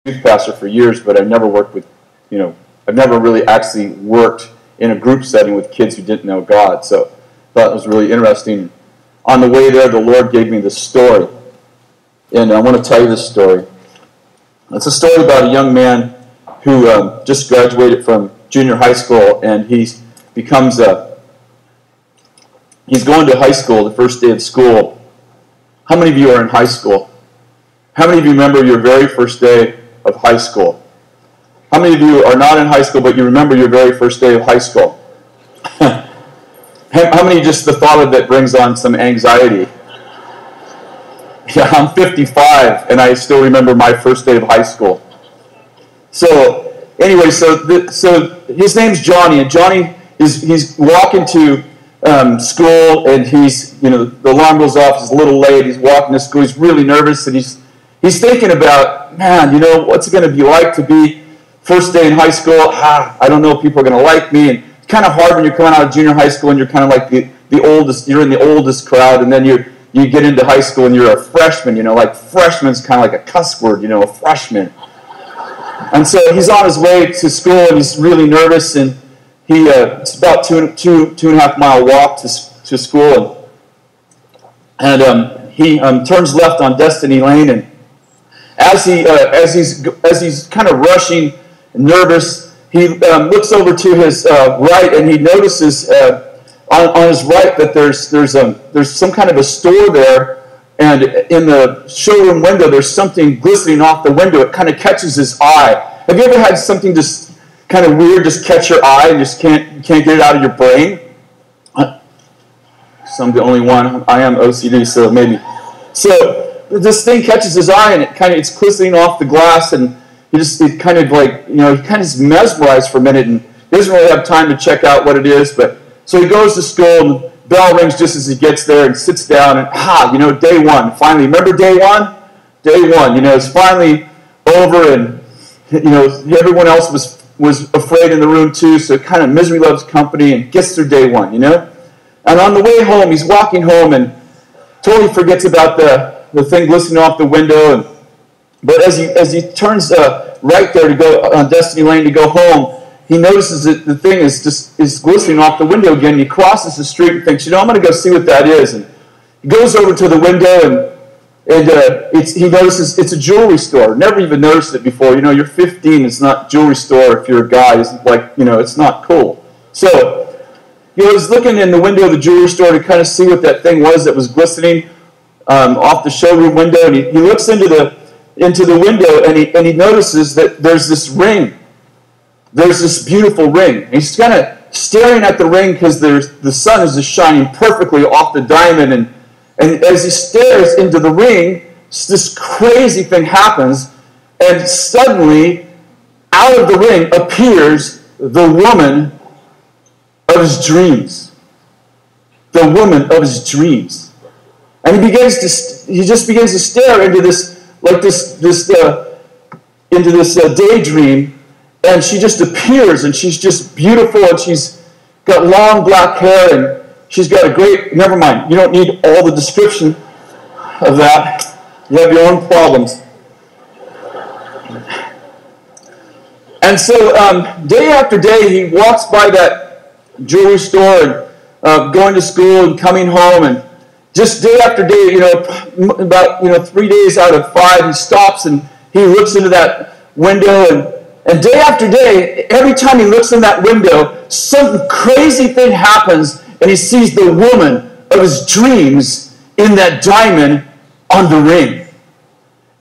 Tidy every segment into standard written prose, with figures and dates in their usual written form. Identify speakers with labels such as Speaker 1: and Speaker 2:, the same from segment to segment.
Speaker 1: youth pastor for years, but I've never worked with, I've never really actually worked in a group setting with kids who didn't know God. So I thought it was really interesting. On the way there, the Lord gave me this story. And I want to tell you this story. It's a story about a young man who just graduated from junior high school, and he's going to high school, the first day of school. How many of you are in high school? How many of you remember your very first day of high school? How many of you are not in high school, but you remember your very first day of high school? How many just the thought of it brings on some anxiety? Yeah, I'm 55, and I still remember my first day of high school. So, anyway, so his name's Johnny, and Johnny he's walking to school, and the alarm goes off. He's a little late. He's walking to school. He's really nervous, and he's thinking about, man, what's it going to be like to be first day in high school? I don't know if people are going to like me. And it's kind of hard when you're coming out of junior high school and you're kind of like the oldest. You're in the oldest crowd, and then you get into high school and you're a freshman. Like freshman's kind of like a cuss word. A freshman. And so he's on his way to school, and he's really nervous, and it's about two and a half mile walk to school, and he turns left on Destiny Lane, and as he's kind of rushing, nervous, he looks over to his right, and he notices on his right that there's some kind of a store there, and in the showroom window there's something glistening off the window. It kind of catches his eye. Have you ever had something just kind of weird just catch your eye and just can't get it out of your brain? So I'm the only one. I am OCD, so maybe. So this thing catches his eye, and it's glistening off the glass, and he is mesmerized for a minute, and he doesn't really have time to check out what it is. But so he goes to school, and the bell rings just as he gets there, and sits down, and day one. Finally, remember day one? Day one. It's finally over, and everyone else was afraid in the room too. So kind of misery loves company, and gets through day one. And on the way home, he's walking home, and totally forgets about the thing glistening off the window. But as he turns right there to go on Destiny Lane to go home, he notices that the thing is glistening off the window again. And he crosses the street and thinks, I'm going to go see what that is. And he goes over to the window, and he notices it's a jewelry store. Never even noticed it before. You're 15. It's not a jewelry store if you're a guy. It's like, it's not cool. So he was looking in the window of the jewelry store to kind of see what that thing was that was glistening off the showroom window. And he looks into the window, and he notices that there's this ring. There's this beautiful ring. And he's kind of staring at the ring because the sun is just shining perfectly off the diamond. And as he stares into the ring, this crazy thing happens, and suddenly, out of the ring appears the woman of his dreams. The woman of his dreams. And he just begins to stare into this daydream, and she just appears, and she's just beautiful, and she's got long black hair, and she's got a great, never mind, you don't need all the description of that. You have your own problems. And so day after day, he walks by that jewelry store, and going to school and coming home, and just day after day, about 3 days out of 5, he stops and he looks into that window, and day after day, every time he looks in that window, some crazy thing happens, and he sees the woman of his dreams in that diamond on the ring.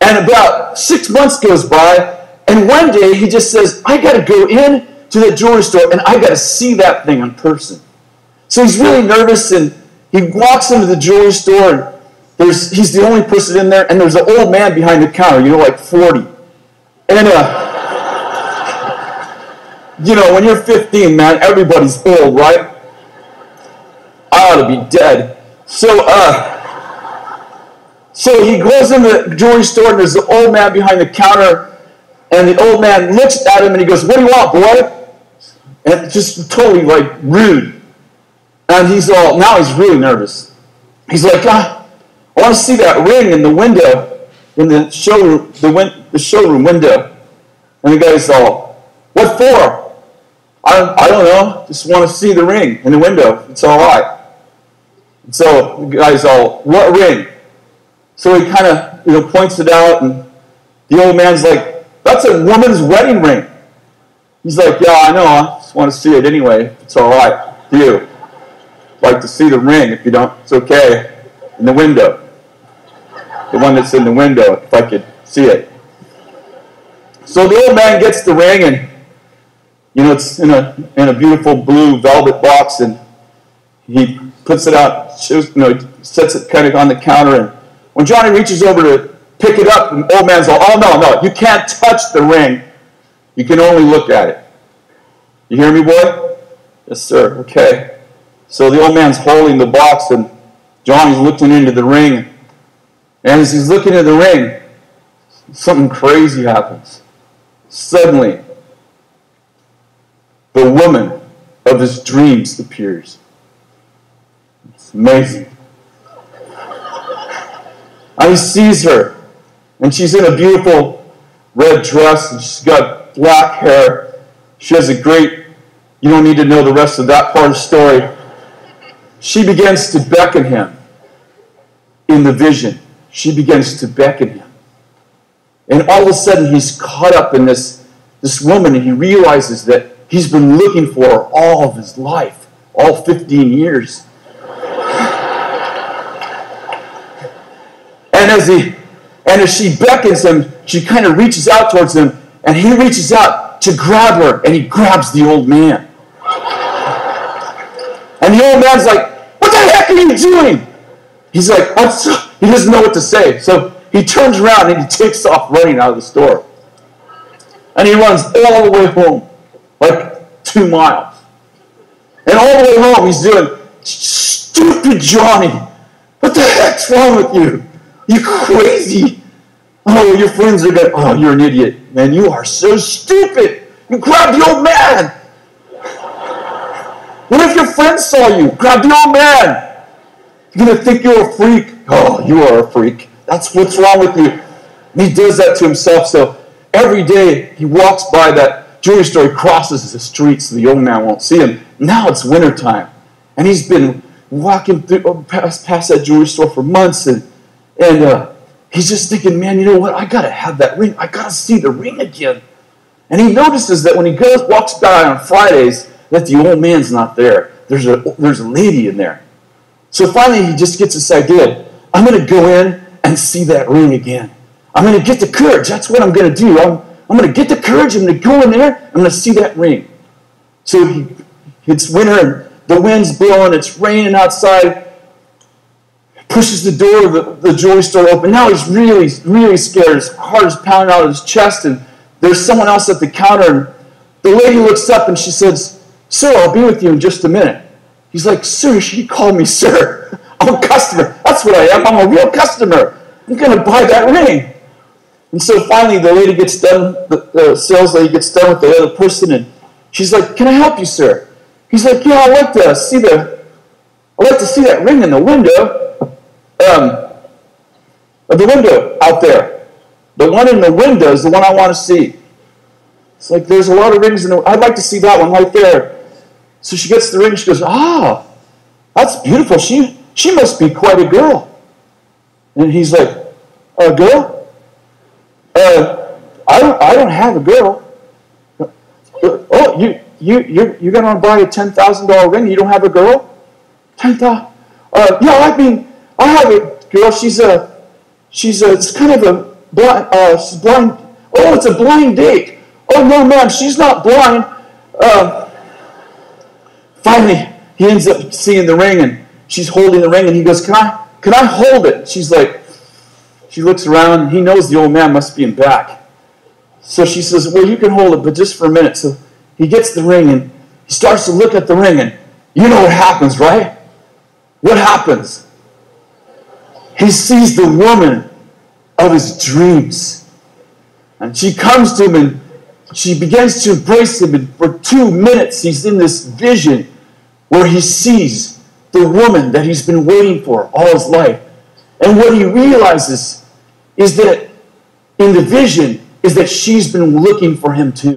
Speaker 1: And about 6 months goes by, and one day he just says, I got to go in to the jewelry store, and I got to see that thing in person. So he's really nervous, and he walks into the jewelry store, and he's the only person in there, and there's an old man behind the counter, like 40. And when you're 15, man, everybody's old, right? I ought to be dead. So he goes in the jewelry store, and there's the old man behind the counter, and the old man looks at him, and he goes, what do you want, boy? And just totally, rude. And now he's really nervous. He's like, I want to see that ring in the window, in the showroom window. And the guy's all, what for? I don't know. Just want to see the ring in the window. It's all right. And so the guy's all, what ring? So he kind of points it out, and the old man's like, that's a woman's wedding ring. He's like, yeah, I know. I just want to see it anyway. It's all right. You like to see the ring. If you don't, it's okay. In the window. The one that's in the window, if I could see it. So the old man gets the ring, and it's in a beautiful blue velvet box, and he puts it out, sets it kind of on the counter, and when Johnny reaches over to pick it up, the old man's like, oh, no, you can't touch the ring. You can only look at it. You hear me, boy? Yes, sir. Okay. So the old man's holding the box, and Johnny's looking into the ring, and as he's looking at the ring, something crazy happens. Suddenly, the woman of his dreams appears. It's amazing. And he sees her, and she's in a beautiful red dress, and she's got black hair. She has a great, you don't need to know the rest of that part of the story. She begins to beckon him in the vision. She begins to beckon him. And all of a sudden, he's caught up in this woman, and he realizes that he's been looking for her all of his life, all 15 years. And as she beckons him, she kind of reaches out towards him, and he reaches out to grab her, and he grabs the old man. And the old man's like, what the heck are you doing? He's like, he doesn't know what to say. So he turns around and he takes off running out of the store. And he runs all the way home, like 2 miles. And all the way home he's doing, stupid Johnny, what the heck's wrong with you? You crazy. Oh, your friends are going, oh, you're an idiot. Man, you are so stupid. You grabbed the old man. What if your friends saw you? Grab the old man. You're going to think you're a freak. Oh, you are a freak. That's what's wrong with you. And he does that to himself. So every day he walks by that jewelry store, he crosses the street so the old man won't see him. Now it's wintertime. And he's been walking past that jewelry store for months. And he's just thinking, man, you know what? I got to have that ring. I got to see the ring again. And he notices that when he walks by on Fridays, that the old man's not there. There's a lady in there. So finally he just gets this idea. I'm going to go in and see that ring again. I'm going to get the courage. That's what I'm going to do. I'm going to get the courage. I'm going to go in there. I'm going to see that ring. So it's winter and the wind's blowing. It's raining outside. Pushes the door of the jewelry store open. Now he's really, really scared. His heart is pounding out of his chest, and there's someone else at the counter. And the lady looks up and she says, sir, I'll be with you in just a minute. He's like, sir, she called me sir. I'm a customer. That's what I am. I'm a real customer. I'm going to buy that ring. And so finally the lady gets done, the sales lady gets done with the other person, and she's like, can I help you, sir? He's like, yeah, I'd like to see that ring in the window. The window out there. The one in the window is the one I want to see. It's like, there's a lot of rings I'd like to see that one right there. So she gets the ring and she goes, that's beautiful. She must be quite a girl. And he's like, a girl? I don't have a girl. Oh, you're going to buy a $10,000 ring? You don't have a girl? $10,000? Yeah, I mean, I have a girl. It's kind of a blind, she's blind. Oh, it's a blind date. Oh, no, ma'am, she's not blind. Finally, he ends up seeing the ring, and she's holding the ring, and he goes, can I hold it? She's like, she looks around, and he knows the old man must be in back. So she says, well, you can hold it, but just for a minute. So he gets the ring, and he starts to look at the ring, and you know what happens, right? What happens? He sees the woman of his dreams. And she comes to him, and she begins to embrace him, and for 2 minutes he's in this vision where he sees the woman that he's been waiting for all his life. And what he realizes is that in the vision, is that she's been looking for him too.